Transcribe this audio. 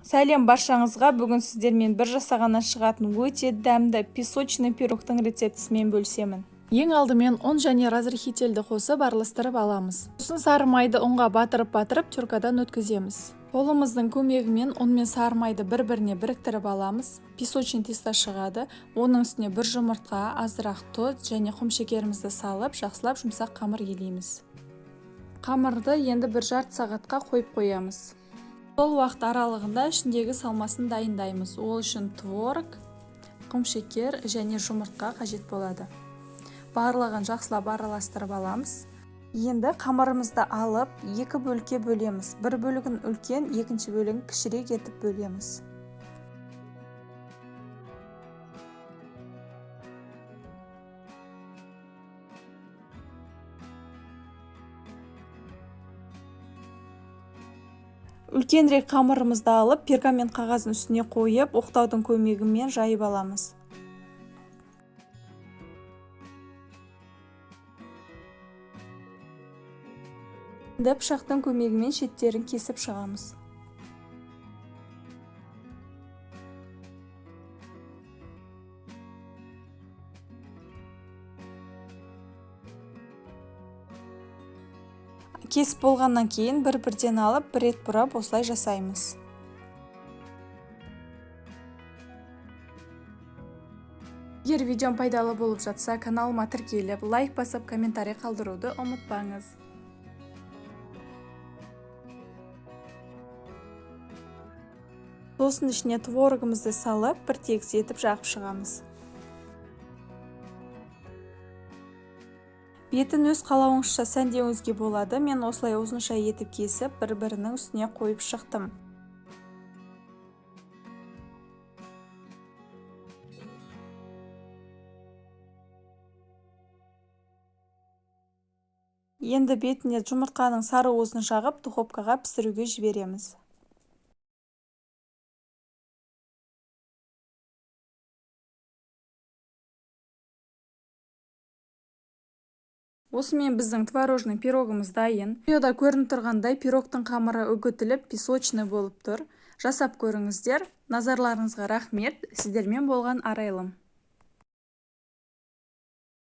Сәлем баршаңызға, бүгін сіздермен бір жасағаннан шығатын өте дәмді песочный пирогтың рецептісімен бөлісемін. Ең алдымен ұн және разрыхительді қосып араластырып аламыз. Сосын сары майды ұнға батырып теркадан өткіземіз. Қолымыздың көмегімен ұн мен сары майды бір-біріне біріктіріп аламыз. Песочный тесто шығады. Оның үстіне бір жұмыртқа, азырақ тұз және құмшекерімізді салып, жақсылап жұмсақ қамыр елейміз. Қамырды енді бір жарты сағатқа қойып қоямыз. Сол уақыт аралығында ішіндегі салмасын дайындаймыз. Ол үшін творог, құмшекер және жұмыртқа қажет болады. Барлығын жақсылап араластырып аламыз. Енді қамырымызды алып, екі бөлікке бөлеміз. Бір бөлігін үлкен, екінші бөлігін кішірек етіп бөлеміз. Үлкенірек қамырымызды алып, пергамент қағаздың үстіне қойып, оқтаудың көмегімен жайып аламыз. Енді пышақтың көмегімен шеттерін кесіп шығамыз. Кесіп болғаннан кейін бір-бірден алып, бір рет бұрап осылай жасаймыз. Егер видеом пайдалы болып жатса, каналыма тіркеліп, лайк басып, комментарий қалдыруды ұмытпаңыз. Сосын ішіне творогымызды салып, бір тегіс етіп жағып шығамыз. Бетін өз қалауыңызша сәндеуіңізге болады. Мен осылай ұзынша етіп кесіп, бір-бірінің үстіне қойып шықтым. Енді бетіне жұмыртқаның сары уызын жағып, духовкаға пісіруге жібереміз. Осымен біздің творожный пирогымыз дайын. Видеода көрініп тұрғандай пирогтың қамыры үгітіліп, песочный болып тұр. Жасап көріңіздер. Назарларыңызға рахмет. Сіздермен болған Арайлым.